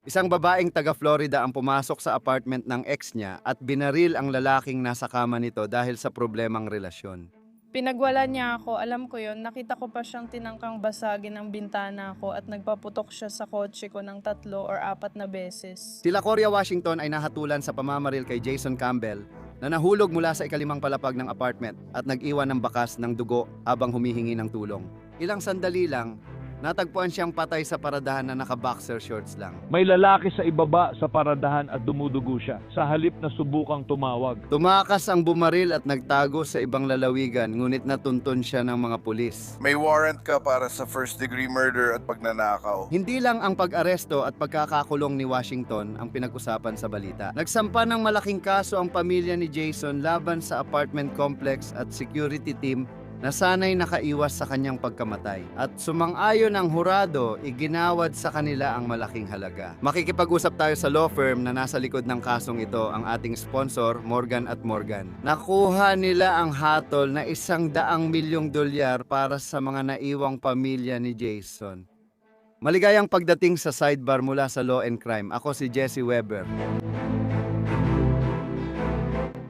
Isang babaeng taga-Florida ang pumasok sa apartment ng ex niya at binaril ang lalaking nasa kama nito dahil sa problemang relasyon. Pinagwala niya ako, alam ko yon. Nakita ko pa siyang tinangkang basagin ng bintana ko at nagpaputok siya sa kotse ko ng 3 o 4 na beses. Sila Korea Washington ay nahatulan sa pamamaril kay Jason Campbell na nahulog mula sa ikalimang palapag ng apartment at nag-iwan ng bakas ng dugo habang humihingi ng tulong. Ilang sandali lang, natagpuan siyang patay sa paradahan na naka-boxer shorts lang. May lalaki sa ibaba sa paradahan at dumudugo siya sa halip na subukang tumawag. Tumakas ang bumaril at nagtago sa ibang lalawigan ngunit natuntun siya ng mga pulis. May warrant ka para sa first-degree murder at pagnanakaw. Hindi lang ang pag-aresto at pagkakakulong ni Washington ang pinag-usapan sa balita. Nagsampa ng malaking kaso ang pamilya ni Jason laban sa apartment complex at security team na sana'y nakaiwas sa kanyang pagkamatay. At sumang-ayon ang hurado, iginawad sa kanila ang malaking halaga. Makikipag-usap tayo sa law firm na nasa likod ng kasong ito, ang ating sponsor, Morgan & Morgan. Nakuha nila ang hatol na $100 milyong para sa mga naiwang pamilya ni Jason. Maligayang pagdating sa sidebar mula sa Law and Crime. Ako si Jesse Weber.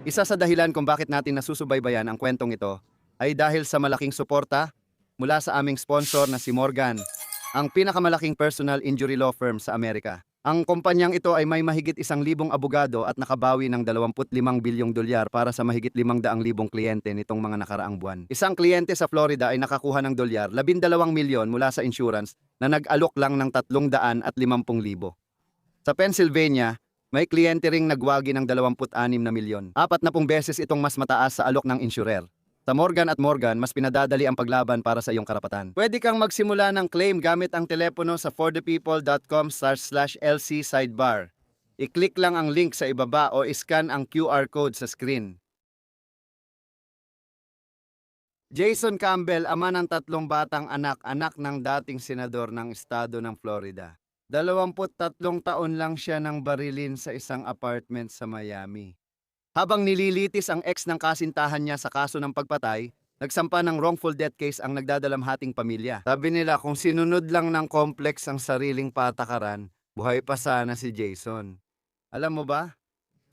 Isa sa dahilan kung bakit natin nasusubaybayan ang kwentong ito ay dahil sa malaking suporta mula sa aming sponsor na si Morgan, ang pinakamalaking personal injury law firm sa Amerika. Ang kumpanyang ito ay may mahigit 1,000 abogado at nakabawi ng $25 bilyong para sa mahigit 500,000 kliyente nitong mga nakaraang buwan. Isang kliyente sa Florida ay nakakuha ng $12 milyon mula sa insurance na nag-alok lang ng 350,000. Sa Pennsylvania, may kliyente ring nagwagi ng 26 na milyon. 40 beses itong mas mataas sa alok ng insurer. Sa Morgan & Morgan, mas pinadadali ang paglaban para sa iyong karapatan. Pwede kang magsimula ng claim gamit ang telepono sa forthepeople.com/LC sidebar. I-click lang ang link sa ibaba o iscan ang QR code sa screen. Jason Campbell, ama ng 3 batang anak, anak ng dating senador ng estado ng Florida. 23 taon lang siya nang barilin sa isang apartment sa Miami. Habang nililitis ang ex ng kasintahan niya sa kaso ng pagpatay, nagsampa ng wrongful death case ang nagdadalamhating pamilya. Sabi nila kung sinunod lang ng complex ang sariling patakaran, buhay pa sana si Jason. Alam mo ba?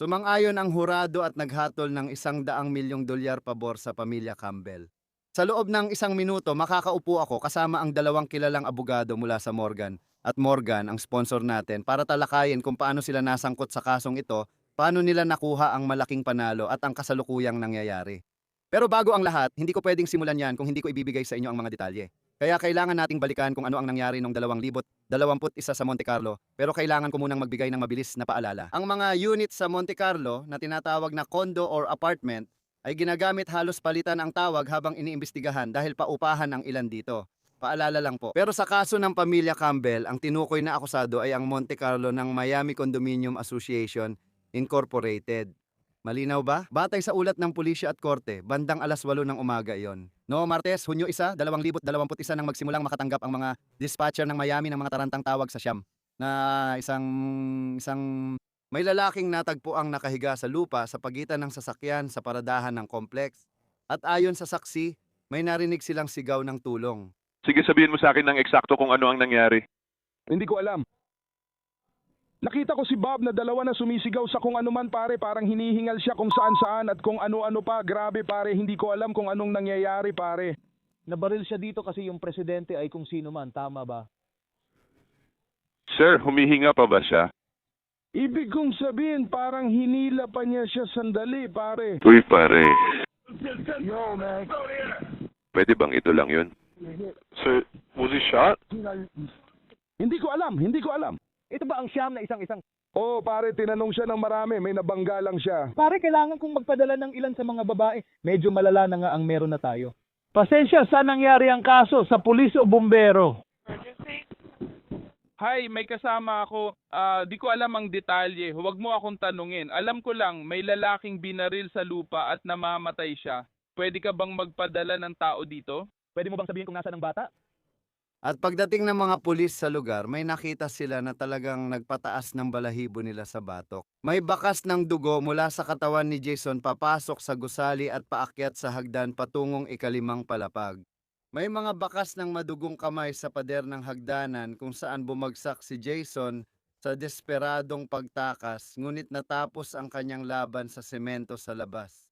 Sumang-ayon ang hurado at naghatol ng $100 milyong pabor sa pamilya Campbell. Sa loob ng 1 minuto, makakaupo ako kasama ang 2 kilalang abogado mula sa Morgan at Morgan, ang sponsor natin, para talakayin kung paano sila nasangkot sa kasong ito, paano nila nakuha ang malaking panalo at ang kasalukuyang nangyayari. Pero bago ang lahat, hindi ko pwedeng simulan yan kung hindi ko ibibigay sa inyo ang mga detalye. Kaya kailangan nating balikan kung ano ang nangyari noong 2021 sa Monte Carlo, pero kailangan ko munang magbigay ng mabilis na paalala. Ang mga unit sa Monte Carlo na tinatawag na condo or apartment ay ginagamit halos palitan ang tawag habang iniimbestigahan dahil paupahan ang ilan dito. Paalala lang po. Pero sa kaso ng pamilya Campbell, ang tinukoy na akusado ay ang Monte Carlo ng Miami Condominium Association Incorporated. Malinaw ba? Batay sa ulat ng pulisya at korte, bandang 8:08 ng umaga iyon. No, Martes, Hunyo 1, 2021 nang magsimulang makatanggap ang mga dispatcher ng Miami ng mga tarantang tawag sa Siam na isang may lalaking natagpo ang nakahiga sa lupa sa pagitan ng sasakyan sa paradahan ng kompleks. At ayon sa saksi, may narinig silang sigaw ng tulong. Sige, sabihin mo sa akin ng eksakto kung ano ang nangyari. Hindi ko alam. Nakita ko si Bob na dalawa na sumisigaw sa kung ano man pare, parang hinihingal siya kung saan-saan at kung ano-ano pa. Grabe pare, hindi ko alam kung anong nangyayari pare. Nabaril siya dito kasi yung presidente ay kung sino man, tama ba? Sir, humihinga pa ba siya? Ibig kong sabihin, parang hinila pa niya siya sandali pare. Uy, pare. Pwede bang ito lang yun? Sir, was he shot? Hindi ko alam. Ito ba ang siyam na isang-isang? Oo pare, tinanong siya ng marami, may nabangga lang siya. Pare, kailangan kong magpadala ng ilan sa mga babae. Medyo malala na nga ang meron na tayo. Pasensya, saan nangyari ang kaso? Sa pulis o bumbero? Hi, may kasama ako. Di ko alam ang detalye. Huwag mo akong tanungin. Alam ko lang, may lalaking binaril sa lupa at namamatay siya. Pwede ka bang magpadala ng tao dito? Pwede mo bang sabihin kung nasa ng bata? At pagdating ng mga pulis sa lugar, may nakita sila na talagang nagpataas ng balahibo nila sa batok. May bakas ng dugo mula sa katawan ni Jason papasok sa gusali at paakyat sa hagdan patungong ikalimang palapag. May mga bakas ng madugong kamay sa pader ng hagdanan kung saan bumagsak si Jason sa desperadong pagtakas, ngunit natapos ang kanyang laban sa semento sa labas.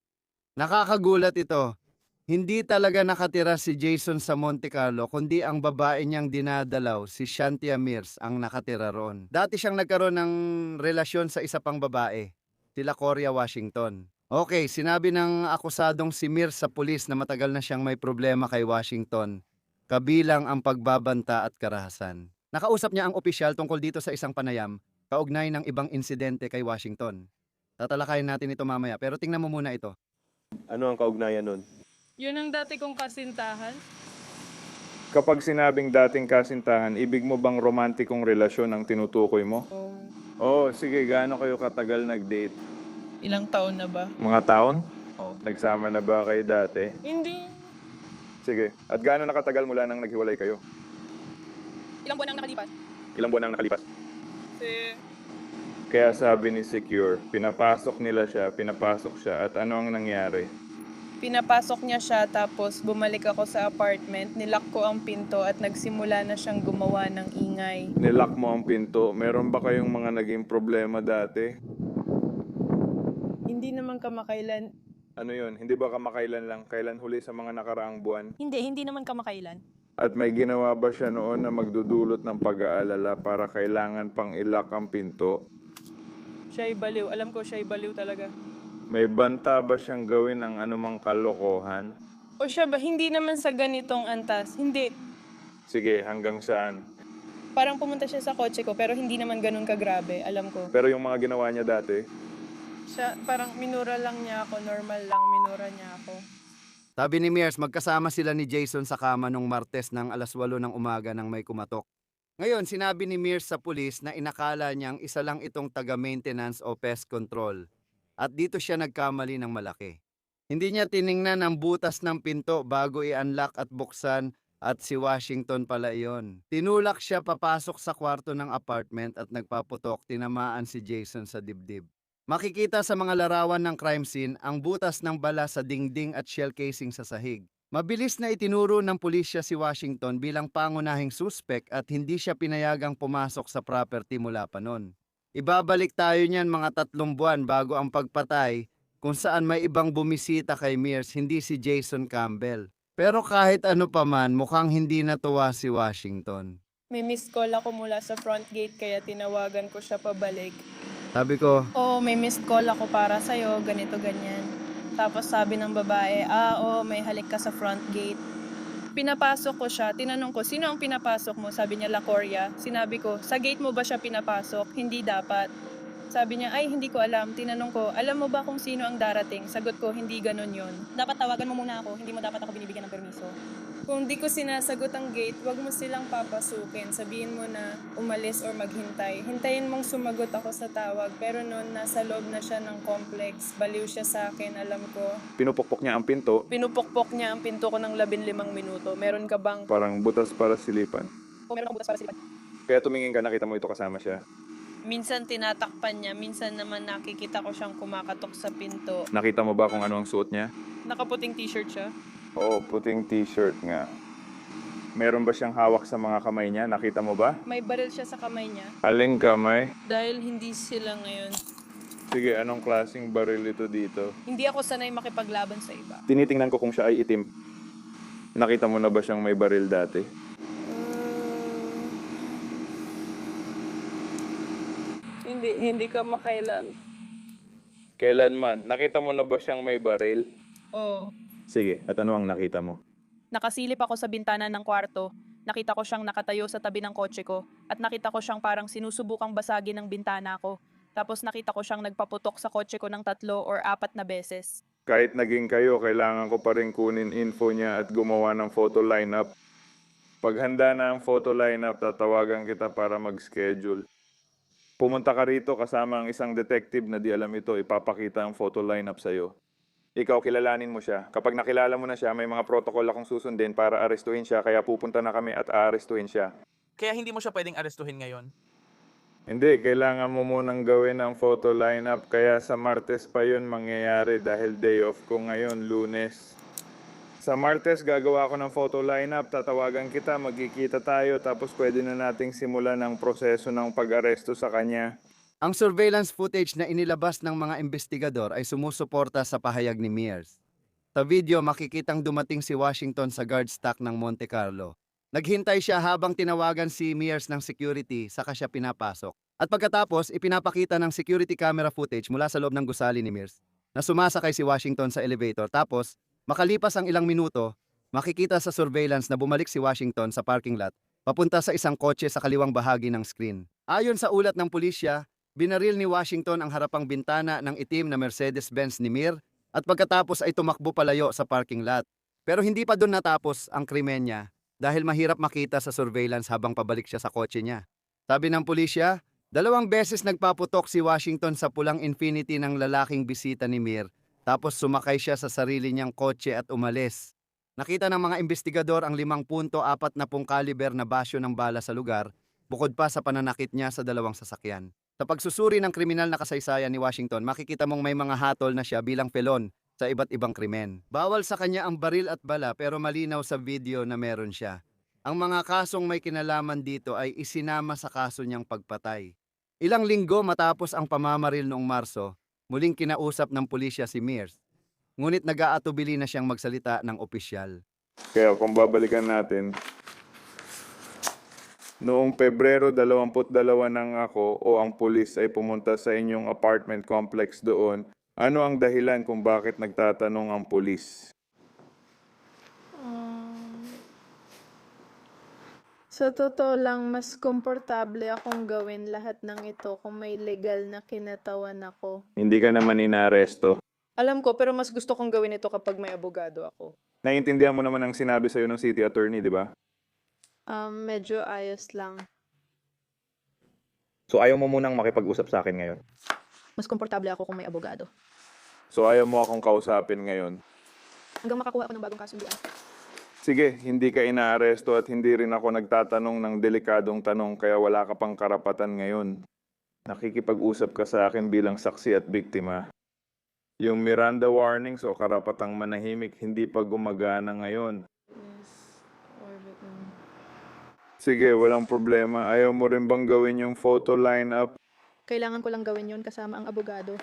Nakakagulat ito. Hindi talaga nakatira si Jason sa Monte Carlo, kundi ang babae niyang dinadalaw, si Shantia Mears, ang nakatira roon. Dati siyang nagkaroon ng relasyon sa isa pang babae, sila Coria Washington. Okay, sinabi ng akusadong si Mears sa pulis na matagal na siyang may problema kay Washington, kabilang ang pagbabanta at karahasan. Nakausap niya ang opisyal tungkol dito sa isang panayam, kaugnay ng ibang insidente kay Washington. Tatalakayin natin ito mamaya, pero tingnan mo muna ito. Ano ang kaugnayan nun? Yun ang dati kong kasintahan. Kapag sinabing dating kasintahan, ibig mo bang romantikong relasyon ang tinutukoy mo? Oo, sige, gaano kayo katagal nag-date? Ilang taon na ba? Mga taon? Oo. Nagsama na ba kayo dati? Hindi. Sige, at gaano nakatagal mula nang naghiwalay kayo? Ilang buwan ang nakalipas? Ilang buwan nang nakalipas? Kasi Kaya sabi ni Secure, pinapasok siya, at ano ang nangyari? pinapasok niya siya tapos bumalik ako sa apartment, nilock ko ang pinto at nagsimula na siyang gumawa ng ingay. Nilock mo ang pinto, meron ba kayong mga naging problema dati? Hindi naman kamakailan. Ano yun, hindi ba kamakailan lang? Kailan huli sa mga nakaraang buwan? Hindi naman kamakailan. At may ginawa ba siya noon na magdudulot ng pag-aalala para kailangan pang ilock ang pinto? Siya'y baliw. Alam ko siya'y baliw talaga. May banta ba siyang gawin ang anumang kalokohan? O siya ba, hindi naman sa ganitong antas. Hindi. Sige, hanggang saan? Parang pumunta siya sa kotse ko pero hindi naman ganun kagrabe, alam ko. Pero yung mga ginawa niya dati, Siya, parang minura lang niya ako, normal lang, minura niya ako. Sabi ni Mears, magkasama sila ni Jason sa kama nung Martes ng 8:00 ng umaga nang may kumatok. Ngayon, sinabi ni Mears sa pulis na inakala niyang isa lang itong taga-maintenance o pest control. At dito siya nagkamali ng malaki. Hindi niya tiningnan ang butas ng pinto bago i-unlock at buksan at si Washington pala iyon. Tinulak siya papasok sa kwarto ng apartment at nagpaputok, tinamaan si Jason sa dibdib. Makikita sa mga larawan ng crime scene ang butas ng bala sa dingding at shell casing sa sahig. Mabilis na itinuro ng pulisya si Washington bilang pangunahing suspect at hindi siya pinayagang pumasok sa property mula pa noon. Ibabalik tayo niyan mga 3 buwan bago ang pagpatay kung saan may ibang bumisita kay Mears, hindi si Jason Campbell. Pero kahit ano pa man, mukhang hindi natuwa si Washington. May missed call ako mula sa front gate kaya tinawagan ko siya pabalik. Sabi ko, Oo, may missed call ako para sa'yo, ganito, ganyan. Tapos sabi ng babae, may halik ka sa front gate. Pinapasok ko siya, tinanong ko, sino ang pinapasok mo? Sabi niya, La Coria. Sinabi ko, sa gate mo ba siya pinapasok? Hindi dapat. Sabi niya, ay hindi ko alam. Tinanong ko, alam mo ba kung sino ang darating? Sagot ko, hindi ganun yon. Dapat tawagan mo muna ako, hindi mo dapat ako binibigyan ng permiso. Kung di ko sinasagot ang gate, wag mo silang papasukin. Sabihin mo na umalis or maghintay. Hintayin mong sumagot ako sa tawag. Pero noon, nasa loob na siya ng complex. Baliw siya sa akin, alam ko. pinupukpok niya ang pinto, Pinupukpok niya ang pinto ko ng 15 minuto. Meron ka bang... parang butas para silipan. Kung meron kang butas para silipan. Kaya tumingin ka, nakita mo ito kasama siya. Minsan tinatakpan niya, minsan naman nakikita ko siyang kumakatok sa pinto. Nakita mo ba kung ano ang suot niya? Nakaputing t-shirt siya. Oo, puting t-shirt nga. Meron ba siyang hawak sa mga kamay niya? Nakita mo ba? May baril siya sa kamay niya. Aling kamay? Dahil hindi sila ngayon. Sige, anong klaseng baril ito dito? Hindi ako sanay makipaglaban sa iba. Tinitingnan ko kung siya ay itim. Nakita mo na ba siyang may baril dati? Hindi ka makailan. Kailanman? Nakita mo na ba siyang may baril? Oo. Sige, at ano ang nakita mo? Nakasilip ako sa bintana ng kwarto. Nakita ko siyang nakatayo sa tabi ng kotse ko. At nakita ko siyang parang sinusubukang basagin ng bintana ko. Tapos nakita ko siyang nagpaputok sa kotse ko ng 3 or 4 na beses. Kahit naging kayo, kailangan ko pa rin kunin info niya at gumawa ng photo lineup. Pag handa na ang photo lineup, tatawagan kita para mag-schedule. Pumunta ka rito kasama ang isang detective na di alam ito, ipapakita ang photo lineup sa'yo. Ikaw, kilalanin mo siya. Kapag nakilala mo na siya, may mga protocol akong susundin para arestuhin siya, kaya pupunta na kami at aarestuhin siya. Kaya hindi mo siya pwedeng arestuhin ngayon? Hindi, kailangan mo munang gawin ang photo lineup, kaya sa Martes pa yun mangyayari dahil day off ko ngayon, Lunes. Sa Martes, gagawa ako ng photo lineup, tatawagan kita, magkikita tayo, tapos pwede na nating simulan ang proseso ng pag-aresto sa kanya. Ang surveillance footage na inilabas ng mga investigador ay sumusuporta sa pahayag ni Mears. Sa video, makikitang dumating si Washington sa guard stock ng Monte Carlo. Naghintay siya habang tinawagan si Mears ng security, saka siya pinapasok. At pagkatapos, ipinapakita ng security camera footage mula sa loob ng gusali ni Mears na sumasakay si Washington sa elevator. Tapos, makalipas ang ilang minuto, makikita sa surveillance na bumalik si Washington sa parking lot papunta sa isang kotse sa kaliwang bahagi ng screen. Ayon sa ulat ng pulisya, binaril ni Washington ang harapang bintana ng itim na Mercedes-Benz ni Mir at pagkatapos ay tumakbo palayo sa parking lot. Pero hindi pa doon natapos ang krimen niya dahil mahirap makita sa surveillance habang pabalik siya sa kotse niya. Sabi ng pulisya, 2 beses nagpaputok si Washington sa pulang Infiniti ng lalaking bisita ni Mir tapos sumakay siya sa sarili niyang kotse at umalis. Nakita ng mga investigador ang 5.40 caliber na basyo ng bala sa lugar bukod pa sa pananakit niya sa 2 sasakyan. Sa pagsusuri ng kriminal na kasaysayan ni Washington, makikita mong may mga hatol na siya bilang felon sa iba't ibang krimen. Bawal sa kanya ang baril at bala pero malinaw sa video na meron siya. Ang mga kasong may kinalaman dito ay isinama sa kaso niyang pagpatay. Ilang linggo matapos ang pamamaril noong Marso, muling kinausap ng pulisya si Mears. Ngunit nag-aatubili na siyang magsalita ng opisyal. Kaya kung babalikan natin, noong Pebrero 22 nang ako o ang pulis ay pumunta sa inyong apartment complex doon, ano ang dahilan kung bakit nagtatanong ang pulis? Sa totoo lang, mas komportable akong gawin lahat ng ito kung may legal na kinatawan ako. Hindi ka naman inaaresto. Alam ko, pero mas gusto kong gawin ito kapag may abogado ako. Naiintindihan mo naman ang sinabi sa'yo ng city attorney, di ba? Medyo ayos lang. So ayaw mo munang makipag-usap sa akin ngayon? Mas komportable ako kung may abogado. So ayaw mo akong kausapin ngayon. Hanggang makakuha ako ng bagong kasunduan. Sige, hindi ka inaaresto at hindi rin ako nagtatanong ng delikadong tanong kaya wala ka pang karapatan ngayon. Nakikipag-usap ka sa akin bilang saksi at biktima. Yung Miranda warnings o karapatang manahimik hindi pa gumagana ngayon. Sige, walang problema. Ayaw mo rin bang gawin yung photo lineup? Kailangan ko lang gawin yon kasama ang abogado.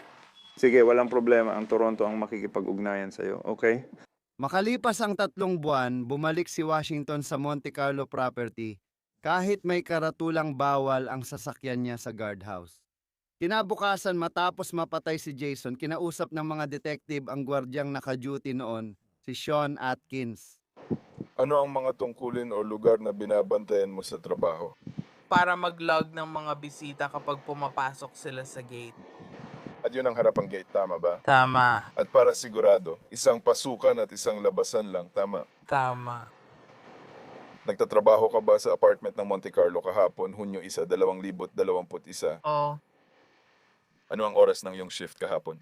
Sige, walang problema. Ang Toronto ang makikipag-ugnayan sa'yo, okay? Makalipas ang 3 buwan, bumalik si Washington sa Monte Carlo property kahit may karatulang bawal ang sasakyan niya sa guardhouse. Kinabukasan matapos mapatay si Jason, kinausap ng mga detective ang gwardyang naka-duty noon, si Sean Atkins. Ano ang mga tungkulin o lugar na binabantayan mo sa trabaho? Para mag-log ng mga bisita kapag pumapasok sila sa gate. At yun ang harapang gate, tama ba? Tama. At para sigurado, isang pasukan at isang labasan lang, tama? Tama. Nagtatrabaho ka ba sa apartment ng Monte Carlo kahapon, Hunyo 1, 2021? Oo. Ano ang oras ng iyong shift kahapon?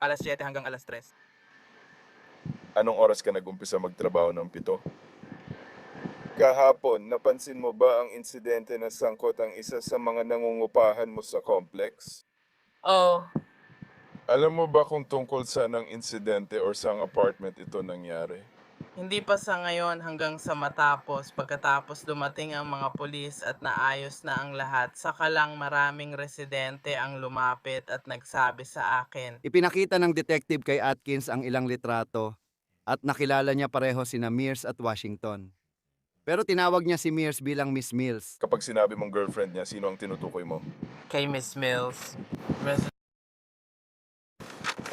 Alas 7 hanggang alas 3. Anong oras ka nag-umpisa magtrabaho ng 7? Kahapon, napansin mo ba ang insidente na sangkot ang isa sa mga nangungupahan mo sa complex? Oo. Alam mo ba kung tungkol saan ang insidente or saang apartment ito nangyari? Hindi pa sa ngayon hanggang sa pagkatapos dumating ang mga pulis at naayos na ang lahat, saka lang maraming residente ang lumapit at nagsabi sa akin. Ipinakita ng detective kay Atkins ang ilang litrato at nakilala niya pareho sina Mears at Washington. Pero tinawag niya si Mears bilang Miss Mills. Kapag sinabi mong girlfriend niya, sino ang tinutukoy mo? Kay Miss Mills.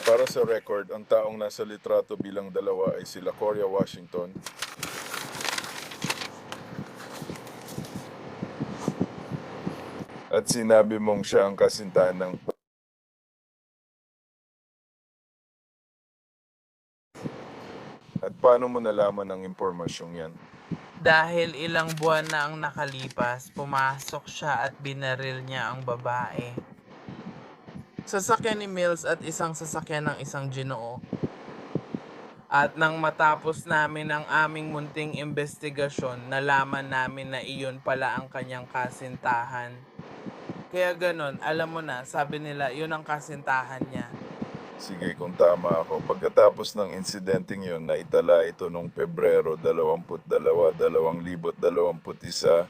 Para sa record, ang taong nasa litrato bilang dalawa ay sila Coria Washington at sinabi mong siya ang kasintahan ng... At paano mo nalaman ang impormasyong yan? Dahil ilang buwan na ang nakalipas, pumasok siya at binaril niya ang babae. Sasakyan ni Mills at isang sasakyan ng isang Ginoo. At nang matapos namin ang aming munting investigasyon, nalaman namin na iyon pala ang kanyang kasintahan. Kaya ganon, alam mo na, sabi nila, yun ang kasintahan niya. Sige, kung tama ako. Pagkatapos ng insidenteng yun, naitala ito noong Pebrero 22, 2021.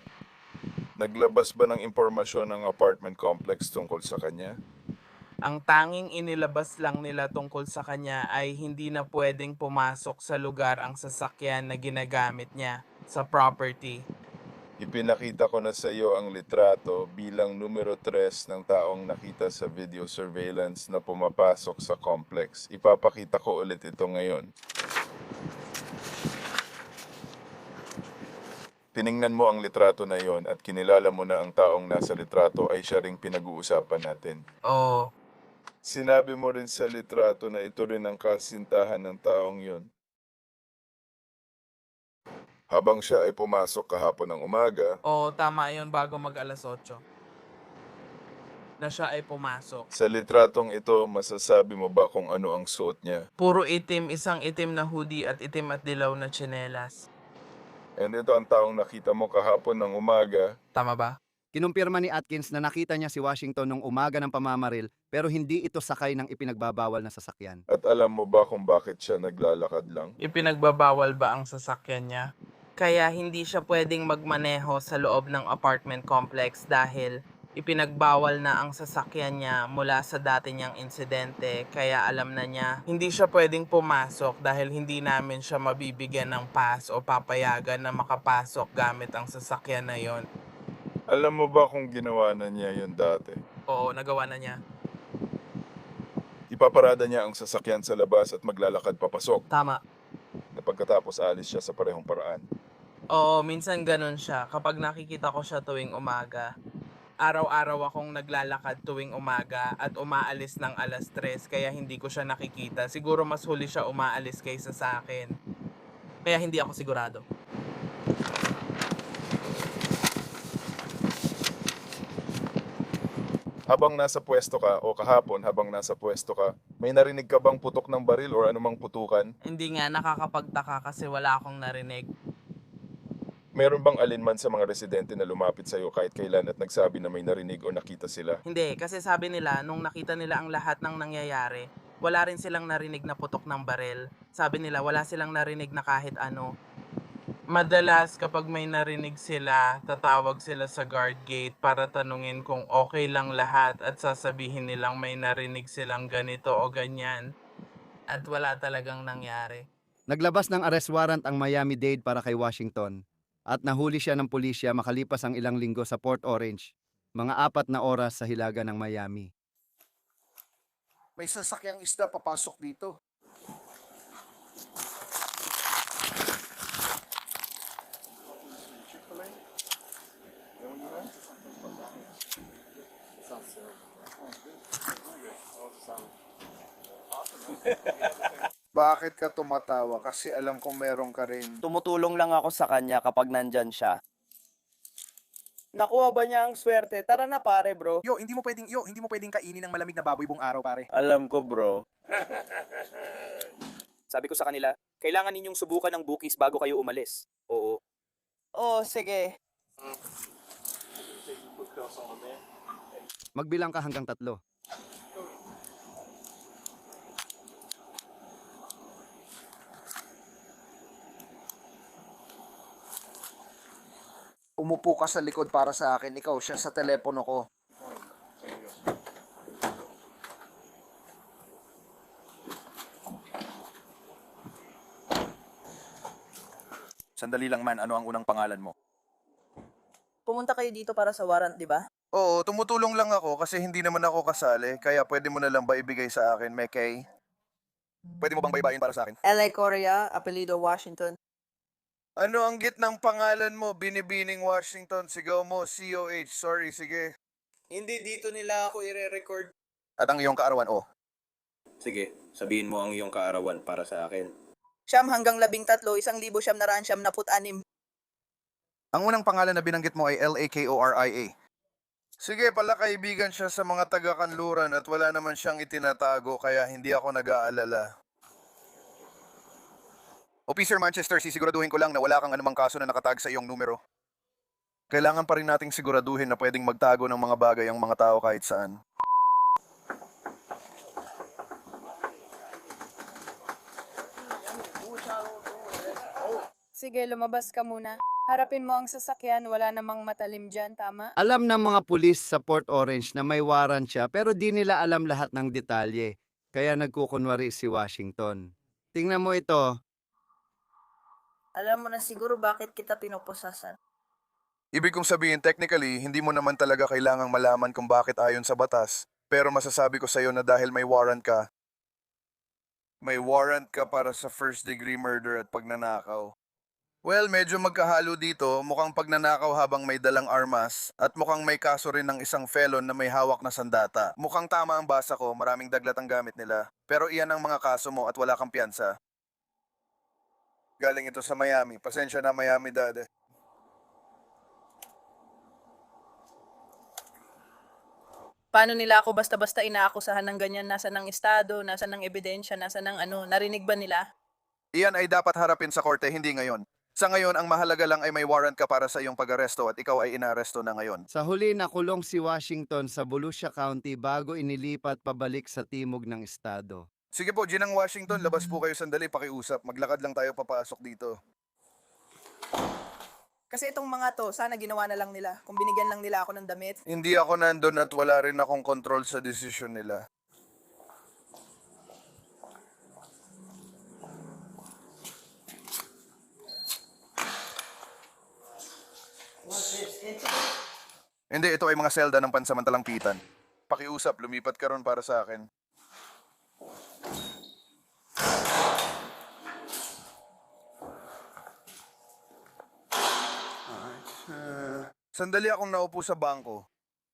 Naglabas ba ng impormasyon ng apartment complex tungkol sa kanya? Ang tanging inilabas lang nila tungkol sa kanya ay hindi na pwedeng pumasok sa lugar ang sasakyan na ginagamit niya sa property. Ipinakita ko na sa iyo ang litrato bilang numero 3 ng taong nakita sa video surveillance na pumapasok sa complex. Ipapakita ko ulit ito ngayon. Tiningnan mo ang litrato na yon at kinilala mo na ang taong nasa litrato ay siya ring pinag-uusapan natin. Oo, Sinabi mo rin sa litrato na ito rin ang kasintahan ng taong yon. Habang siya ay pumasok kahapon ng umaga, oo, tama yun bago mag alas 8. Na siya ay pumasok. sa litratong ito, masasabi mo ba kung ano ang suot niya? Puro itim, isang itim na hoodie at itim at dilaw na tsinelas. And ito ang taong nakita mo kahapon ng umaga. Tama ba? Kinumpirma ni Atkins na nakita niya si Washington nung umaga ng pamamaril pero hindi ito sakay ng ipinagbabawal na sasakyan. At alam mo ba kung bakit siya naglalakad lang? Ipinagbabawal ba ang sasakyan niya? Kaya hindi siya pwedeng magmaneho sa loob ng apartment complex dahil ipinagbawal na ang sasakyan niya mula sa dati niyang insidente, kaya alam na niya hindi siya pwedeng pumasok dahil hindi namin siya mabibigyan ng pass o papayagan na makapasok gamit ang sasakyan na yon. Alam mo ba kung ginawa na niya yun dati? Oo, nagawa na niya. Ipaparada niya ang sasakyan sa labas at maglalakad papasok. Tama. Na pagkatapos alis siya sa parehong paraan. Oo, minsan ganun siya. Kapag nakikita ko siya tuwing umaga, araw-araw akong naglalakad tuwing umaga at umaalis ng alas 3 kaya hindi ko siya nakikita. Siguro mas huli siya umaalis kaysa sa akin. Kaya hindi ako sigurado. Habang nasa pwesto ka o kahapon habang nasa pwesto ka, may narinig ka bang putok ng baril o anumang putukan? Hindi nga, nakakapagtaka kasi wala akong narinig. Meron bang alinman sa mga residente na lumapit sa iyo kahit kailan at nagsabi na may narinig o nakita sila? Hindi, kasi sabi nila, nung nakita nila ang lahat ng nangyayari, wala rin silang narinig na putok ng baril. Sabi nila, wala silang narinig na kahit ano. Madalas kapag may narinig sila, tatawag sila sa guard gate para tanungin kung okay lang lahat at sasabihin nilang may narinig silang ganito o ganyan. At wala talagang nangyari. Naglabas ng arrest warrant ang Miami-Dade para kay Washington at nahuli siya ng pulisya makalipas ang ilang linggo sa Port Orange, mga 4 na oras sa hilaga ng Miami. May sasakyang isda papasok dito. Bakit ka tumatawa? Kasi alam kong meron ka rin. Tumutulong lang ako sa kanya kapag nandyan siya. Nakuha ba niya ang swerte? Tara na pare, bro. Hindi mo pwedeng kainin ng malamig na baboy buong araw, pare. Alam ko, bro. Sabi ko sa kanila, kailangan ninyong subukan ng bookies bago kayo umalis. Oo. Oo, sige. Magbilang ka hanggang 3. Umupo ka sa likod para sa akin. Ikaw siya sa telepono ko. Sandali lang man, ano ang unang pangalan mo? Pumunta kayo dito para sa warrant, di ba? Oo, tumutulong lang ako kasi hindi naman ako kasali. Kaya pwede mo na lang ba ibigay sa akin, Mekay? Pwede mo bang baybayin para sa akin? L.A. Korea, apelido Washington. Ano ang gitnang pangalan mo? Binibining Washington. Sigaw mo, COH. Sorry, sige. Hindi dito nila ako ire-record. At ang iyong kaarawan, oh. Sige, sabihin mo ang iyong kaarawan para sa akin. 9 hanggang 13, 1,996. Ang unang pangalan na binanggit mo ay Lakoria. Sige, pala kaibigan siya sa mga taga-kanluran at wala naman siyang itinatago kaya hindi ako nag-aalala. Officer Manchester, sisiguraduhin ko lang na wala kang anumang kaso na nakatag sa iyong numero. Kailangan pa rin nating siguraduhin na pwedeng magtago ng mga bagay ang mga tao kahit saan. Sige, lumabas ka muna. Harapin mo ang sasakyan, wala namang matalim dyan, tama? Alam ng mga pulis sa Port Orange na may warrant siya pero di nila alam lahat ng detalye. Kaya nagkukunwari si Washington. Tingnan mo ito. Alam mo na siguro bakit kita pinupusasan. Ibig kong sabihin, technically, hindi mo naman talaga kailangang malaman kung bakit ayon sa batas. Pero masasabi ko sa'yo na dahil may warrant ka para sa first degree murder at pagnanakaw. Well, medyo magkahalo dito, mukhang pagnanakaw habang may dalang armas at mukhang may kaso rin ng isang felon na may hawak na sandata. Mukhang tama ang basa ko, maraming daglat ang gamit nila. Pero iyan ang mga kaso mo at wala kang piyansa. Galing ito sa Miami. Pasensya na, Miami dad. Paano nila ako basta-basta inaakusahan ng ganyan? Nasa ng estado, nasa ng ebidensya, nasa ng ano? Narinig ba nila? Iyan ay dapat harapin sa korte, hindi ngayon. Sa ngayon, ang mahalaga lang ay may warrant ka para sa iyong pag-aresto at ikaw ay inaresto na ngayon. Sa huli nakulong si Washington sa Volusia County bago inilipat pabalik sa timog ng estado. Sige po, Ginang Washington, labas po kayo sandali, pakiusap. Maglakad lang tayo papasok dito. Kasi itong mga to, sana ginawa na lang nila. Kung binigyan lang nila ako ng damit. Hindi ako nandun at wala rin akong control sa desisyon nila. Hindi, ito ay mga selda ng pansamantalang pitan. Pakiusap, lumipat ka ron para sa akin. Sandali akong naupo sa bangko.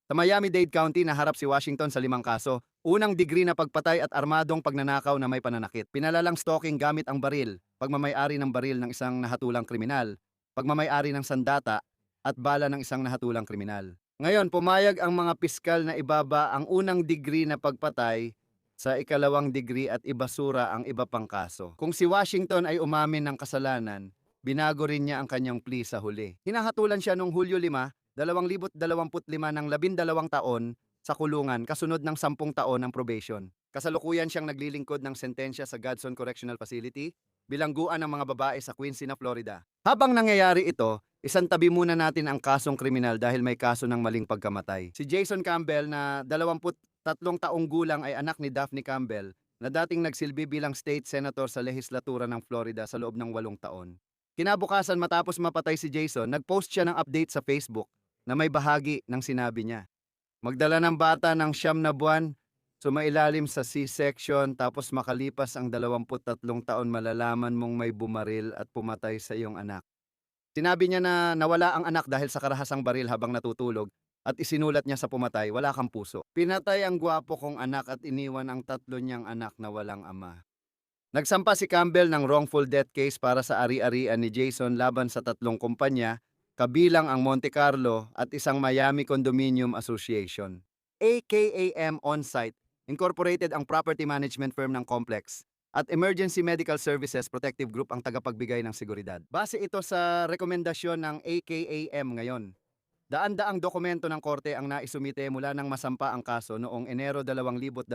Sa Miami-Dade County naharap si Washington sa 5 kaso. Unang degree na pagpatay at armadong pagnanakaw na may pananakit. Pinalalang stalking gamit ang baril, pagmamay-ari ng baril ng isang nahatulang kriminal, pagmamay-ari ng sandata, at bala ng isang nahatulang kriminal. Ngayon, pumayag ang mga piskal na ibaba ang unang degree na pagpatay sa ikalawang degree at ibasura ang iba pang kaso. Kung si Washington ay umamin ng kasalanan, binago rin niya ang kanyang plea sa huli. Hinahatulan siya noong Hulyo 5, 2025 ng 12 taon sa kulungan kasunod ng 10 taon ng probation. Kasalukuyan siyang naglilingkod ng sentensya sa Gadsden Correctional Facility, bilangguan ng mga babae sa Quincy, Florida. Habang nangyayari ito, isantabi muna natin ang kasong kriminal dahil may kaso ng maling pagkamatay. Si Jason Campbell na 23 taong gulang ay anak ni Daphne Campbell na dating nagsilbi bilang state senator sa lehislatura ng Florida sa loob ng 8 taon. Kinabukasan matapos mapatay si Jason, nagpost siya ng update sa Facebook na may bahagi ng sinabi niya. Magdala ng bata ng 9 na buwan, sumailalim sa C-section tapos makalipas ang 23 taon malalaman mong may bumaril at pumatay sa iyong anak. Sinabi niya na nawala ang anak dahil sa karahasang baril habang natutulog at isinulat niya sa pumatay, wala kang puso. Pinatay ang gwapo kong anak at iniwan ang 3 niyang anak na walang ama. Nagsampa si Campbell ng wrongful death case para sa ari-arian ni Jason laban sa 3 kumpanya, kabilang ang Monte Carlo at isang Miami Condominium Association. AKAM On-Site, Incorporated ang property management firm ng complex, at Emergency Medical Services Protective Group ang tagapagbigay ng seguridad. Base ito sa rekomendasyon ng AKAM ngayon. Daan-daang dokumento ng korte ang naisumite mula nang masampa ang kaso noong Enero 2020.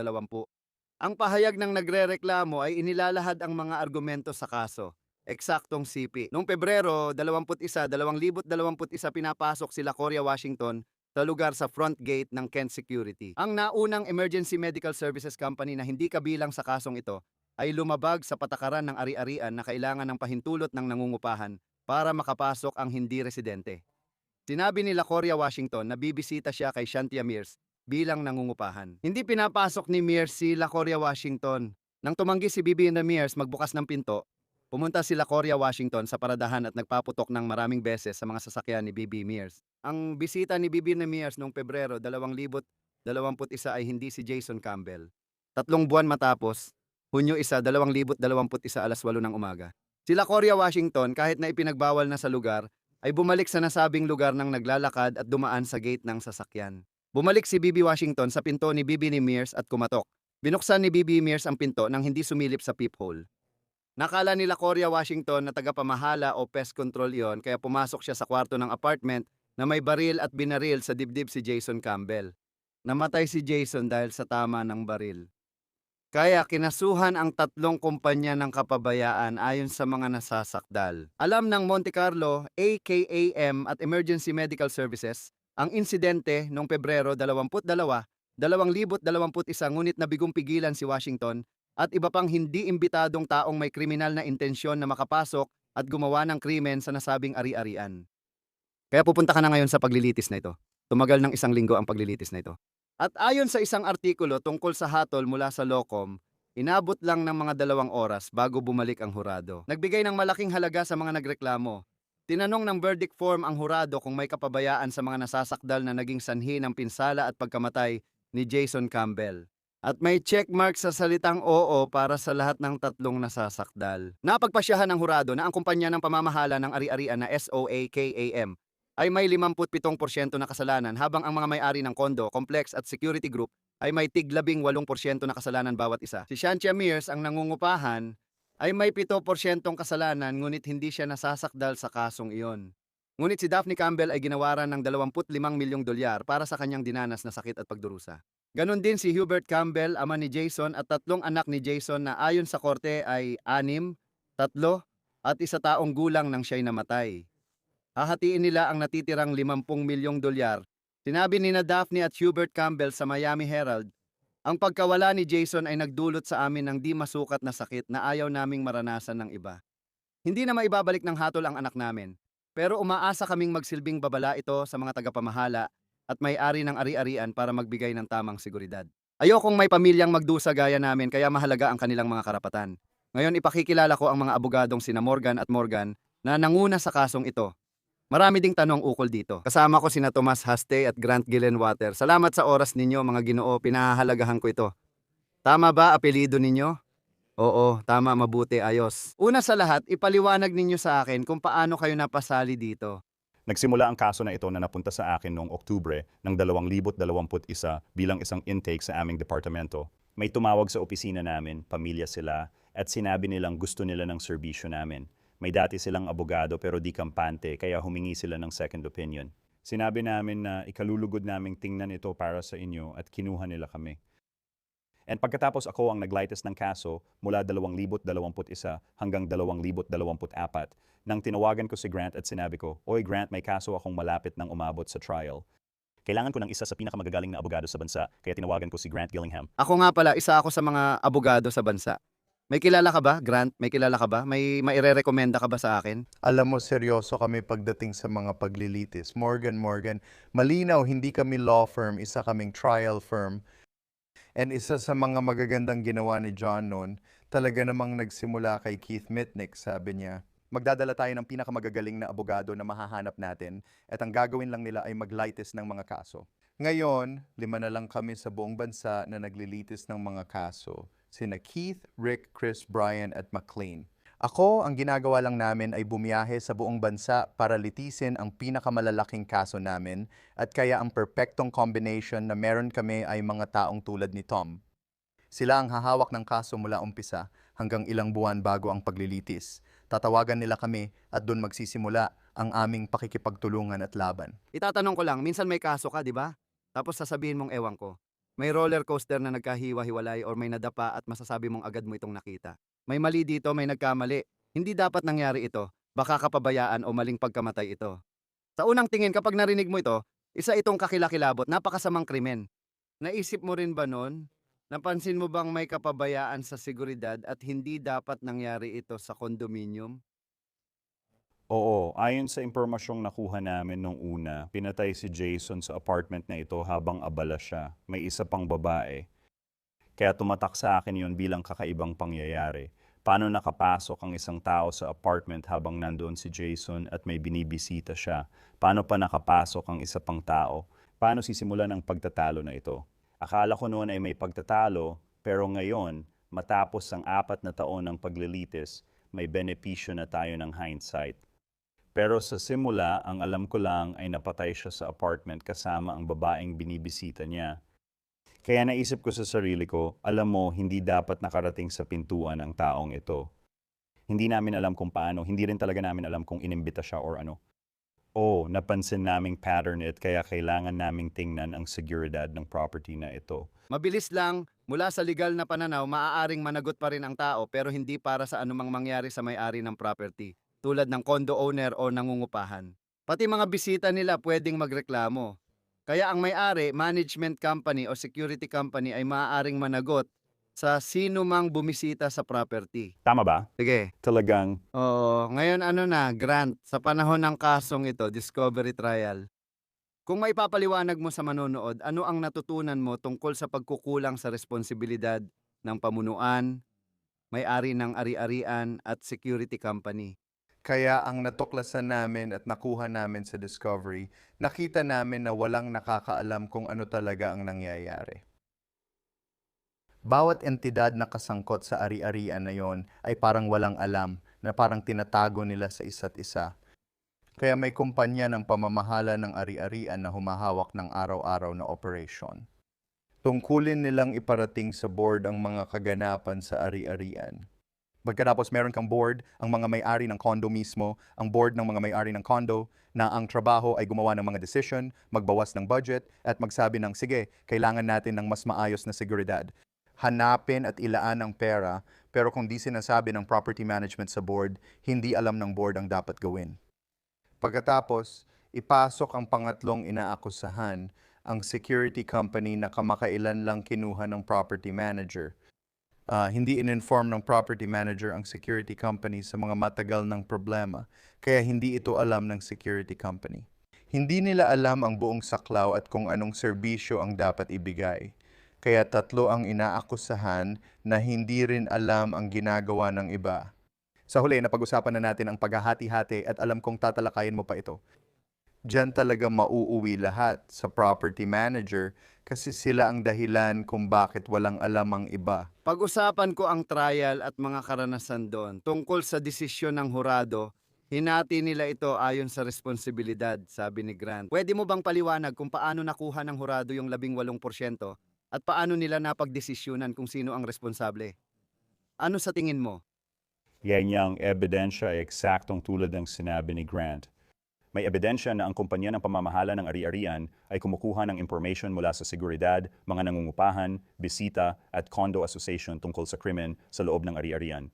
Ang pahayag ng nagrereklamo ay inilalahad ang mga argumento sa kaso. Eksaktong CP. Noong Pebrero 21, 2021 pinapasok sila Korea Washington sa lugar sa front gate ng Kent Security. Ang naunang Emergency Medical Services Company na hindi kabilang sa kasong ito ay lumabag sa patakaran ng ari-arian na kailangan ng pahintulot ng nangungupahan para makapasok ang hindi residente. Sinabi nila Korea Washington na bibisita siya kay Shantia Mears bilang nangungupahan. Hindi pinapasok ni Mears si Korea Washington. Nang tumanggi si Bibi na Mears magbukas ng pinto, pumunta sila Korea Washington sa paradahan at nagpaputok ng maraming beses sa mga sasakyan ni Bibi Mears. Ang bisita ni Bibi na Mears noong Pebrero 2021 ay hindi si Jason Campbell. 3 buwan matapos, Hunyo 1, 2021 alas 8 ng umaga. Sila Korea Washington kahit na ipinagbawal na sa lugar, ay bumalik sa nasabing lugar nang naglalakad at dumaan sa gate ng sasakyan. Bumalik si Bibi Washington sa pinto ni Bibi ni Mears at kumatok. Binuksan ni Bibi Mears ang pinto nang hindi sumilip sa peephole. Nakala nila Korea Washington na tagapamahala o pest control iyon kaya pumasok siya sa kwarto ng apartment na may baril at binaril sa dibdib si Jason Campbell. Namatay si Jason dahil sa tama ng baril. Kaya kinasuhan ang 3 kumpanya ng kapabayaan ayon sa mga nasasakdal. Alam ng Monte Carlo, AKAM at Emergency Medical Services, ang insidente noong Pebrero 22, 2021 ngunit nabigong pigilan si Washington at iba pang hindi imbitadong taong may kriminal na intensyon na makapasok at gumawa ng krimen sa nasabing ari-arian. Kaya pupunta ka na ngayon sa paglilitis na ito. Tumagal ng 1 linggo ang paglilitis na ito. At ayon sa isang artikulo tungkol sa hatol mula sa Locom, inabot lang ng mga 2 oras bago bumalik ang hurado. Nagbigay ng malaking halaga sa mga nagreklamo. Tinanong ng verdict form ang hurado kung may kapabayaan sa mga nasasakdal na naging sanhi ng pinsala at pagkamatay ni Jason Campbell. At may checkmark sa salitang oo para sa lahat ng 3 nasasakdal. Napagpasyahan ng hurado na ang kumpanya ng pamamahala ng ari-arian na SOAKAM ay may 57% na kasalanan habang ang mga may-ari ng kondo, complex at security group ay may tig 18% na kasalanan bawat isa. Si Shantia Mears, ang nangungupahan, ay may 7% kasalanan ngunit hindi siya nasasakdal sa kasong iyon. Ngunit si Daphne Campbell ay ginawaran ng $25 milyong para sa kanyang dinanas na sakit at pagdurusa. Ganon din si Hubert Campbell, ama ni Jason at 3 anak ni Jason na ayon sa korte ay 6, 3 at 1 taong gulang nang siya'y namatay. Hahatiin nila ang natitirang $50 milyong. Sinabi ni Daphne at Hubert Campbell sa Miami Herald, ang pagkawala ni Jason ay nagdulot sa amin ng di masukat na sakit na ayaw naming maranasan ng iba. Hindi na maibabalik ng hatol ang anak namin, pero umaasa kaming magsilbing babala ito sa mga tagapamahala at may-ari ng ari-arian para magbigay ng tamang seguridad. Ayokong may pamilyang magdusa gaya namin kaya mahalaga ang kanilang mga karapatan. Ngayon ipakikilala ko ang mga abogadong sina Morgan at Morgan na nanguna sa kasong ito. Marami ding tanong ukol dito. Kasama ko sina Tomas Haste at Grant Gillenwater. Salamat sa oras ninyo mga Ginoo, pinahahalagahan ko ito. Tama ba apelyido ninyo? Oo, tama, mabuti, ayos. Una sa lahat, ipaliwanag ninyo sa akin kung paano kayo napasali dito. Nagsimula ang kaso na ito na napunta sa akin noong Oktubre ng 2021 bilang isang intake sa aming departamento. May tumawag sa opisina namin, pamilya sila, at sinabi nilang gusto nila ng serbisyo namin. May dati silang abogado pero di kampante kaya humingi sila ng second opinion. Sinabi namin na ikalulugod naming tingnan ito para sa inyo at kinuha nila kami. And pagkatapos ako ang naglightes ng kaso mula 2021 hanggang 2024 nang tinawagan ko si Grant at sinabi ko, "Oy Grant, may kaso akong malapit ng umabot sa trial. Kailangan ko ng isa sa pinakamagagaling na abogado sa bansa kaya tinawagan ko si Grant Gillingham." Ako nga pala, isa ako sa mga abogado sa bansa. May kilala ka ba, Grant? May kilala ka ba? May maire-recommenda ka ba sa akin? Alam mo, seryoso kami pagdating sa mga paglilitis. Morgan, malinaw, hindi kami law firm, isa kaming trial firm. And isa sa mga magagandang ginawa ni John noon, talaga namang nagsimula kay Keith Mitnick, sabi niya. Magdadala tayo ng pinakamagagaling na abogado na mahahanap natin at ang gagawin lang nila ay maglitis ng mga kaso. Ngayon, 5 na lang kami sa buong bansa na naglilitis ng mga kaso. Sina Keith, Rick, Chris, Brian at McLean. Ako, ang ginagawa lang namin ay bumiyahe sa buong bansa para litisin ang pinakamalalaking kaso namin at kaya ang perpektong combination na meron kami ay mga taong tulad ni Tom. Sila ang hahawak ng kaso mula umpisa hanggang ilang buwan bago ang paglilitis. Tatawagan nila kami at doon magsisimula ang aming pakikipagtulungan at laban. Itatanong ko lang, minsan may kaso ka, di ba? Tapos sasabihin mong ewan ko. May roller coaster na nagkahiwa-hiwalay or may nadapa at masasabi mong agad mo itong nakita. May mali dito, may nagkamali. Hindi dapat nangyari ito. Baka kapabayaan o maling pagkamatay ito. Sa unang tingin, kapag narinig mo ito, isa itong kakilakilabot, napakasamang krimen. Naisip mo rin ba nun? Napansin mo bang may kapabayaan sa seguridad at hindi dapat nangyari ito sa kondominium? Oo, ayon sa impormasyong nakuha namin nung una, pinatay si Jason sa apartment na ito habang abala siya. May isa pang babae. Kaya tumatak sa akin yon bilang kakaibang pangyayari. Paano nakapasok ang isang tao sa apartment habang nandoon si Jason at may binibisita siya? Paano pa nakapasok ang isa pang tao? Paano sisimulan ang pagtatalo na ito? Akala ko noon ay may pagtatalo, pero ngayon, matapos ang 4 na taon ng paglilitis, may benepisyo na tayo ng hindsight. Pero sa simula, ang alam ko lang ay napatay siya sa apartment kasama ang babaeng binibisita niya. Kaya naisip ko sa sarili ko, alam mo, hindi dapat nakarating sa pintuan ang taong ito. Hindi namin alam kung paano, hindi rin talaga namin alam kung inimbita siya or ano. Oo, napansin naming pattern it kaya kailangan naming tingnan ang seguridad ng property na ito. Mabilis lang, mula sa legal na pananaw, maaaring managot pa rin ang tao pero hindi para sa anumang mangyari sa may-ari ng property, tulad ng condo owner o nangungupahan. Pati mga bisita nila pwedeng magreklamo. Kaya ang may-ari, management company o security company ay maaaring managot sa sino mang bumisita sa property. Tama ba? Sige. Talagang Oo, ngayon Grant, sa panahon ng kasong ito, discovery trial. Kung may papaliwanag mo sa manonood, ano ang natutunan mo tungkol sa pagkukulang sa responsibilidad ng pamunuan, may-ari ng ari-arian at security company? Kaya ang natuklasan namin at nakuha namin sa discovery, nakita namin na walang nakakaalam kung ano talaga ang nangyayari. Bawat entidad na kasangkot sa ari-arian na yon ay parang walang alam, na parang tinatago nila sa isa't isa. Kaya may kumpanya ng pamamahala ng ari-arian na humahawak ng araw-araw na operation. Tungkulin nilang iparating sa board ang mga kaganapan sa ari-arian. Pagkatapos meron kang board, ang mga may-ari ng condo mismo, ang board ng mga may-ari ng condo, na ang trabaho ay gumawa ng mga decision, magbawas ng budget, at magsabi ng, sige, kailangan natin ng mas maayos na seguridad. Hanapin at ilaan ang pera, pero kung di sinasabi ng property management sa board, hindi alam ng board ang dapat gawin. Pagkatapos, ipasok ang pangatlong inaakusahan, ang security company na kamakailan lang kinuha ng property manager. Hindi in-inform ng property manager ang security company sa mga matagal ng problema, kaya hindi ito alam ng security company. Hindi nila alam ang buong saklaw at kung anong serbisyo ang dapat ibigay. Kaya tatlo ang inaakusahan na hindi rin alam ang ginagawa ng iba. Sa huli, napag-usapan na natin ang paghahati-hati at alam kong tatalakayin mo pa ito. Diyan talaga mauuwi lahat sa property manager kasi sila ang dahilan kung bakit walang alam ang iba. Pag-usapan ko ang trial at mga karanasan doon tungkol sa desisyon ng hurado. Hinati nila ito ayon sa responsibilidad, sabi ni Grant. Pwede mo bang paliwanag kung paano nakuha ng hurado yung 18% at paano nila napagdesisyonan kung sino ang responsable? Ano sa tingin mo? yan yung ebidensya ay eksaktong tulad ng sinabi ni Grant. May ebidensya na ang kumpanya ng pamamahala ng ari-arian ay kumukuha ng information mula sa seguridad, mga nangungupahan, bisita at condo association tungkol sa krimen sa loob ng ari-arian.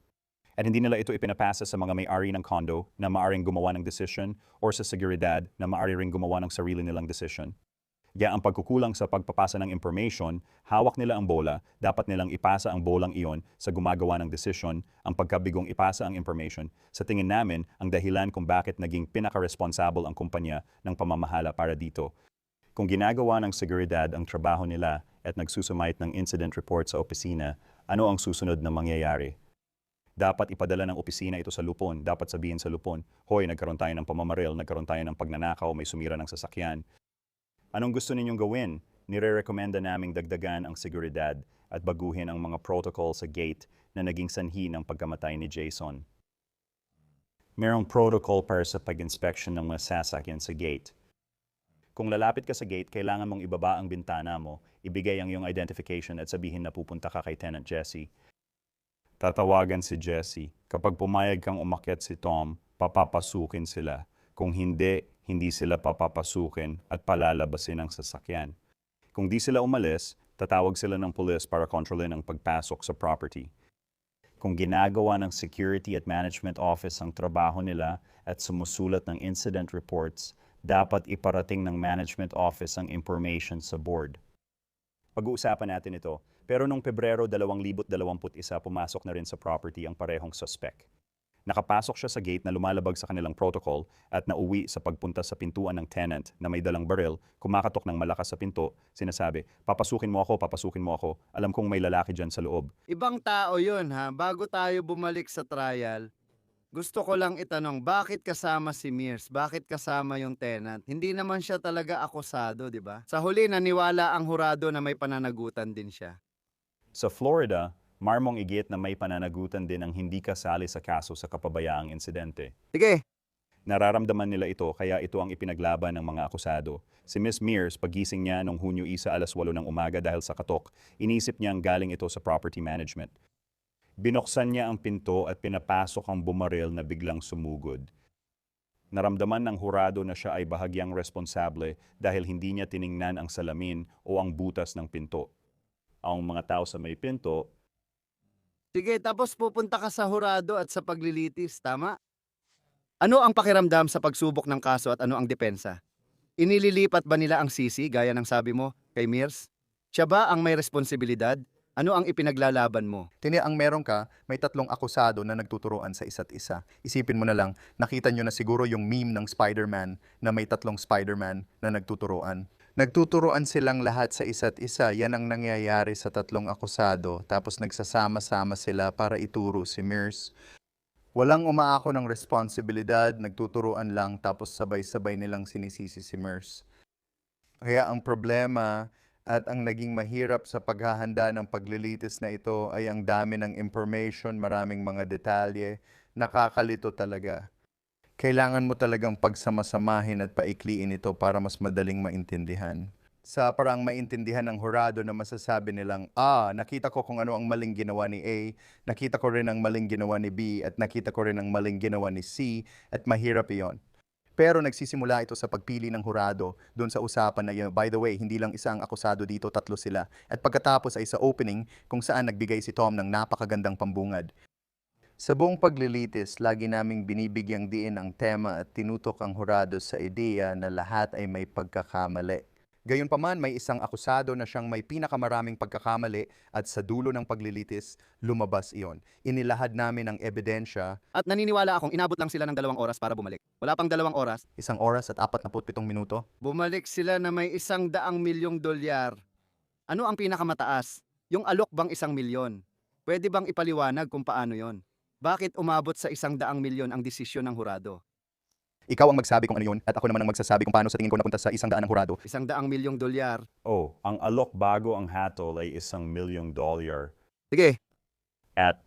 At hindi nila ito ipinapasa sa mga may-ari ng condo na maaring gumawa ng decision or sa seguridad na maaari ring gumawa ng sarili nilang decision. Kaya ang pagkukulang sa pagpapasa ng information, hawak nila ang bola, dapat nilang ipasa ang bolang iyon sa gumagawa ng desisyon, ang pagkabigong ipasa ang information. Sa tingin namin, ang dahilan kung bakit naging pinaka-responsible ang kumpanya ng pamamahala para dito. Kung ginagawa ng seguridad ang trabaho nila at nagsusumite ng incident report sa opisina, ano ang susunod na mangyayari? Dapat ipadala ng opisina ito sa lupon, dapat sabihin sa lupon, hoy, nagkaroon tayo ng pamamaril, nagkaroon tayo ng pagnanakaw, may sumira ng sasakyan. Anong gusto ninyong gawin? Nire-recommenda naming dagdagan ang seguridad at baguhin ang mga protocol sa gate na naging sanhi ng pagkamatay ni Jason. Merong protocol para sa pag-inspection ng mga sasakyan sa gate. Kung lalapit ka sa gate, kailangan mong ibaba ang bintana mo, ibigay ang iyong identification at sabihin na pupunta ka kay Tenant Jesse. Tatawagan si Jesse. Kapag pumayag kang umakyat si Tom, papapasukin sila. Kung hindi, hindi sila papapasukin at palalabasin ang sasakyan. Kung di sila umalis, tatawag sila ng pulis para kontrolin ang pagpasok sa property. Kung ginagawa ng security at management office ang trabaho nila at sumusulat ng incident reports, dapat iparating ng management office ang information sa board. Pag-uusapan natin ito, pero noong Pebrero 2021 pumasok na rin sa property ang parehong suspect. Nakapasok siya sa gate na lumalabag sa kanilang protocol at nauwi sa pagpunta sa pintuan ng tenant na may dalang baril, kumakatok ng malakas sa pinto, sinasabi, papasukin mo ako, alam kong may lalaki dyan sa loob. Ibang tao yun ha, bago tayo bumalik sa trial, gusto ko lang itanong, bakit kasama si Mears? Bakit kasama yung tenant? Hindi naman siya talaga akusado, di ba? Sa huli, naniwala ang hurado na may pananagutan din siya. Sa Florida, marmong igit na may pananagutan din ang hindi kasali sa kaso sa kapabayaang insidente. Sige. Nararamdaman nila ito kaya ito ang ipinaglaban ng mga akusado. Si Miss Mears, pagising niya noong Hunyo 1 alas 8 ng umaga dahil sa katok, inisip niyang galing ito sa property management. Binuksan niya ang pinto at pinapasok ang bumaril na biglang sumugod. Naramdaman ng hurado na siya ay bahagyang responsable dahil hindi niya tiningnan ang salamin o ang butas ng pinto. Ang mga tao sa may pinto, Sige, tapos pupunta ka sa hurado at sa paglilitis, tama? Ano ang pakiramdam sa pagsubok ng kaso at ano ang depensa? Inililipat ba nila ang sisi gaya ng sabi mo kay Mears? Siya ba ang may responsibilidad? Ano ang ipinaglalaban mo? Ang meron ka, may 3 akusado na nagtuturoan sa isa't isa. Isipin mo na lang, nakita nyo na siguro yung meme ng Spider-Man na may 3 Spider-Man na nagtuturoan. Nagtuturoan silang lahat sa isa't isa. Yan ang nangyayari sa 3 akusado. Tapos nagsasama-sama sila para ituro si Mears. Walang umaako ng responsibilidad, nagtuturoan lang tapos sabay-sabay nilang sinisisi si Mears. Kaya ang problema at ang naging mahirap sa paghahanda ng paglilitis na ito ay ang dami ng information, maraming mga detalye, nakakalito talaga. Kailangan mo talagang pagsamasamahin at paikliin ito para mas madaling maintindihan. Sa parang maintindihan ng hurado na masasabi nilang, nakita ko kung ano ang maling ginawa ni A, nakita ko rin ang maling ginawa ni B, at nakita ko rin ang maling ginawa ni C, at mahirap iyon. Pero nagsisimula ito sa pagpili ng hurado doon sa usapan na yun. By the way, hindi lang isang akusado dito, 3 sila. At pagkatapos ay sa opening kung saan nagbigay si Tom ng napakagandang pambungad. Sa buong paglilitis, lagi naming binibigyang diin ang tema at tinutok ang hurado sa ideya na lahat ay may pagkakamali. Gayunpaman, may isang akusado na siyang may pinakamaraming pagkakamali at sa dulo ng paglilitis, lumabas iyon. Inilahad namin ang ebidensya. At naniniwala akong inabot lang sila ng 2 oras para bumalik. Wala pang 2 oras. 1 oras at 47 minuto. Bumalik sila na may $100 milyong. Ano ang pinakamataas? Yung alok bang 1 milyon? Pwede bang ipaliwanag kung paano yon? Bakit umabot sa 100 milyon ang desisyon ng hurado? Ikaw ang magsabi kung ano yun at ako naman ang magsasabi kung paano sa tingin ko napunta sa 100 ng hurado. $100 milyong. ang alok bago ang hatol ay $1 milyong. Sige, At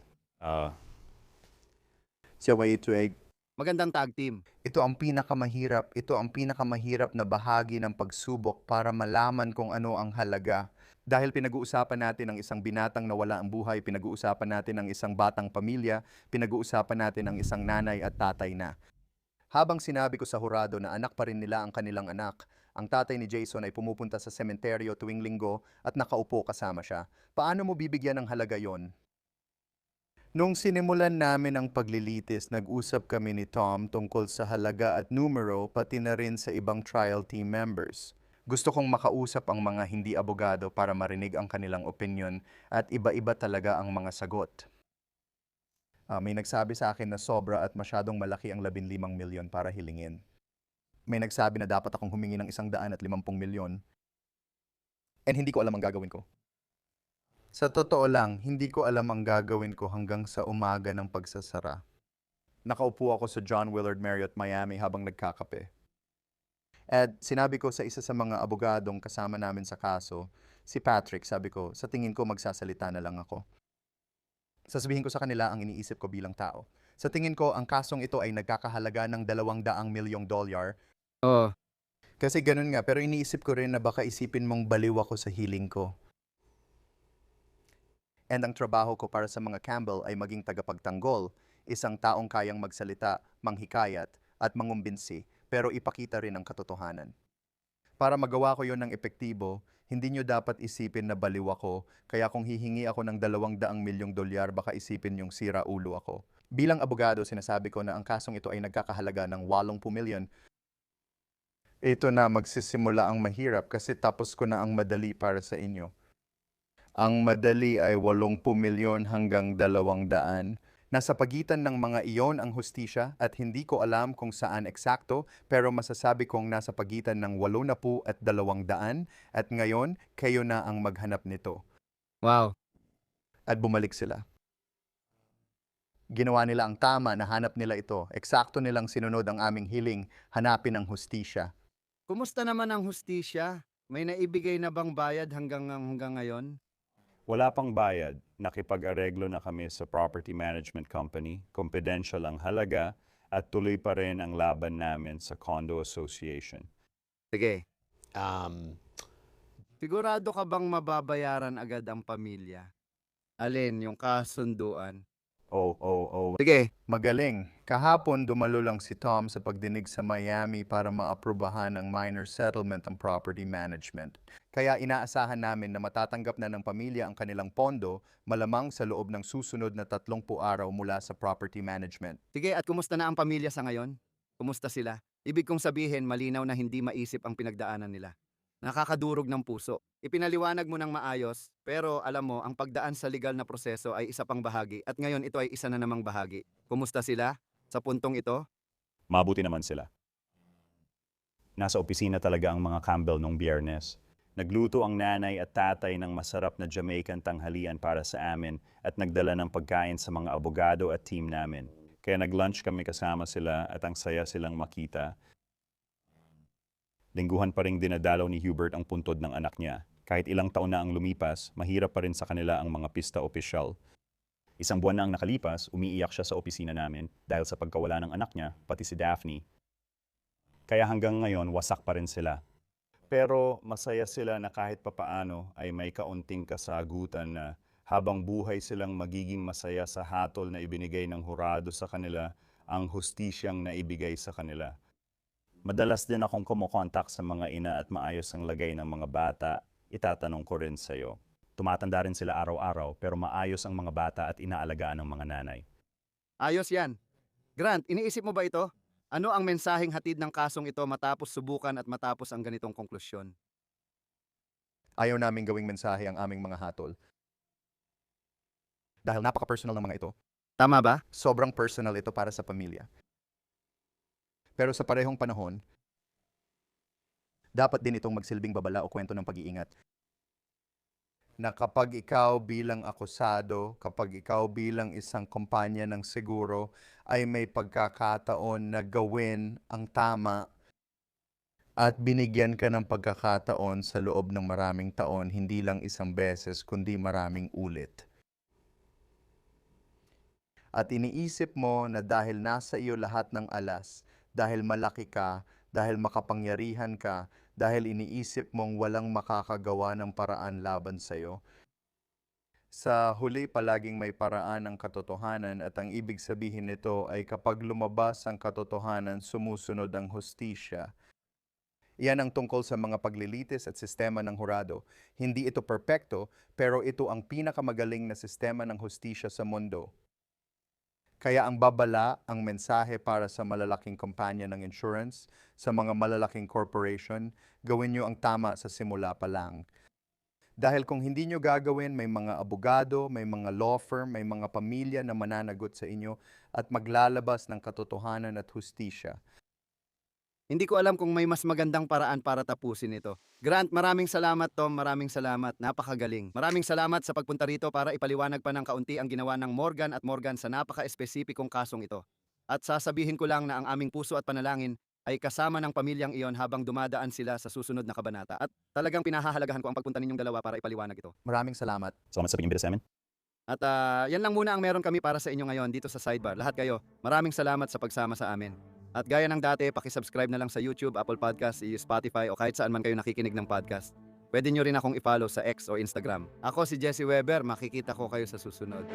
Siya way ito ay magandang tag team. ito ang pinakamahirap na bahagi ng pagsubok para malaman kung ano ang halaga. Dahil pinag-uusapan natin ang isang binatang nawala ang buhay, pinag-uusapan natin ang isang batang pamilya, pinag-uusapan natin ang isang nanay at tatay na. Habang sinabi ko sa hurado na anak pa rin nila ang kanilang anak, ang tatay ni Jason ay pumupunta sa sementeryo tuwing linggo at nakaupo kasama siya. Paano mo bibigyan ng halaga yon? Nung sinimulan namin ang paglilitis, nag-usap kami ni Tom tungkol sa halaga at numero pati na rin sa ibang trial team members. Gusto kong makausap ang mga hindi abogado para marinig ang kanilang opinion at iba-iba talaga ang mga sagot. May nagsabi sa akin na sobra at masyadong malaki ang 15 milyon para hilingin. May nagsabi na dapat akong humingi ng 150 milyon. And hindi ko alam ang gagawin ko. Sa totoo lang, hindi ko alam ang gagawin ko hanggang sa umaga ng pagsasara. Nakaupo ako sa John Willard Marriott Miami habang nagkakape. At sinabi ko sa isa sa mga abogadong kasama namin sa kaso, si Patrick, sabi ko, sa tingin ko magsasalita na lang ako. Sasabihin ko sa kanila ang iniisip ko bilang tao. Sa tingin ko, ang kasong ito ay nagkakahalaga ng $200 milyong. Oh, Kasi ganun nga, pero iniisip ko rin na baka isipin mong baliw ako sa hiling ko. And ang trabaho ko para sa mga Campbell ay maging tagapagtanggol, isang taong kayang magsalita, manghikayat, at mangumbinsi, pero ipakita rin ang katotohanan. Para magawa ko yon ng epektibo, hindi nyo dapat isipin na baliw ako, kaya kung hihingi ako ng $200 milyong, baka isipin yung sira ulo ako. Bilang abogado, sinasabi ko na ang kasong ito ay nagkakahalaga ng 80 milyon. Ito na magsisimula ang mahirap kasi tapos ko na ang madali para sa inyo. Ang madali ay 80 milyon hanggang 200. Nasa pagitan ng mga iyon ang hustisya at hindi ko alam kung saan eksakto pero masasabi kong nasa pagitan ng 80 at 200 at ngayon kayo na ang maghanap nito. wow. At bumalik sila. Ginawa nila ang tama, nahanap nila ito. Eksakto nilang sinunod ang aming hiling, hanapin ang hustisya. Kumusta naman ang hustisya? May naibigay na bang bayad hanggang ngayon? wala pang bayad. Nakipag-areglo na kami sa property management company, confidential ang halaga, at tuloy pa rin ang laban namin sa condo association. Sige. Sigurado ka bang mababayaran agad ang pamilya? Alin, yung kasunduan? Sige, Magaling. Kahapon dumalo lang si Tom sa pagdinig sa Miami para maaprubahan ang minor settlement ng property management. Kaya inaasahan namin na matatanggap na ng pamilya ang kanilang pondo malamang sa loob ng susunod na 30 araw mula sa property management. sige, at kumusta na ang pamilya sa ngayon? Kumusta sila? Ibig kong sabihin, malinaw na hindi maisip ang pinagdaanan nila. Nakakadurog ng puso. Ipinaliwanag mo ng maayos, pero alam mo, ang pagdaan sa legal na proseso ay isa pang bahagi at ngayon ito ay isa na namang bahagi. Kumusta sila? Sa puntong ito? Mabuti naman sila. Nasa opisina talaga ang mga Campbell nung Biyernes. Nagluto ang nanay at tatay ng masarap na Jamaican tanghalian para sa amin at nagdala ng pagkain sa mga abogado at team namin. Kaya nag-lunch kami kasama sila at ang saya silang makita. Lingguhan pa ring dinadalaw ni Hubert ang puntod ng anak niya. Kahit ilang taon na ang lumipas, mahirap pa rin sa kanila ang mga pista opisyal. Isang buwan na ang nakalipas, umiiyak siya sa opisina namin dahil sa pagkawala ng anak niya, pati si Daphne. Kaya hanggang ngayon, wasak pa rin sila. Pero masaya sila na kahit papaano ay may kaunting kasagutan na habang buhay silang magiging masaya sa hatol na ibinigay ng hurado sa kanila, ang hustisyang naibigay sa kanila. Madalas din akong kumukontak sa mga ina at maayos ang lagay ng mga bata. Itatanong ko rin sa'yo. Tumatanda rin sila araw-araw pero maayos ang mga bata at inaalagaan ng mga nanay. Ayos yan. Grant, iniisip mo ba ito? Ano ang mensaheng hatid ng kasong ito matapos subukan at matapos ang ganitong konklusyon? Ayaw naming gawing mensahe ang aming mga hatol. Dahil napaka-personal ng mga ito. Tama ba? Sobrang personal ito para sa pamilya. Pero sa parehong panahon, dapat din itong magsilbing babala o kwento ng pag-iingat. Na kapag ikaw bilang akusado, kapag ikaw bilang isang kumpanya ng seguro, ay may pagkakataon na gawin ang tama at binigyan ka ng pagkakataon sa loob ng maraming taon, hindi lang isang beses, kundi maraming ulit. At iniisip mo na dahil nasa iyo lahat ng alas, dahil malaki ka, dahil makapangyarihan ka, dahil iniisip mong walang makakagawa ng paraan laban sa'yo. Sa huli, palaging may paraan ang katotohanan at ang ibig sabihin nito ay kapag lumabas ang katotohanan, sumusunod ang hustisya. Iyan ang tungkol sa mga paglilitis at sistema ng hurado. Hindi ito perpekto, pero ito ang pinakamagaling na sistema ng hustisya sa mundo. Kaya ang babala, ang mensahe para sa malalaking kumpanya ng insurance, sa mga malalaking corporation, gawin nyo ang tama sa simula pa lang. Dahil kung hindi nyo gagawin, may mga abogado, may mga law firm, may mga pamilya na mananagot sa inyo at maglalabas ng katotohanan at hustisya. Hindi ko alam kung may mas magandang paraan para tapusin ito. Grant, maraming salamat Tom, maraming salamat. Napakagaling. Maraming salamat sa pagpunta rito para ipaliwanag pa ng kaunti ang ginawa ng Morgan at Morgan sa napaka-espesipikong kasong ito. At sasabihin ko lang na ang aming puso at panalangin ay kasama ng pamilyang iyon habang dumadaan sila sa susunod na kabanata. At talagang pinahahalagahan ko ang pagpunta ninyong dalawa para ipaliwanag ito. Maraming salamat. Salamat sa pag-imbita sa amin. At yan lang muna ang meron kami para sa inyo ngayon dito sa Sidebar. Lahat kayo, maraming salamat sa pagsama sa amin. At gaya ng dati, pakisubscribe na lang sa YouTube, Apple Podcast, Spotify o kahit saan man kayo nakikinig ng podcast. Pwede nyo rin akong i-follow sa X o Instagram. Ako si Jesse Weber, makikita ko kayo sa susunod.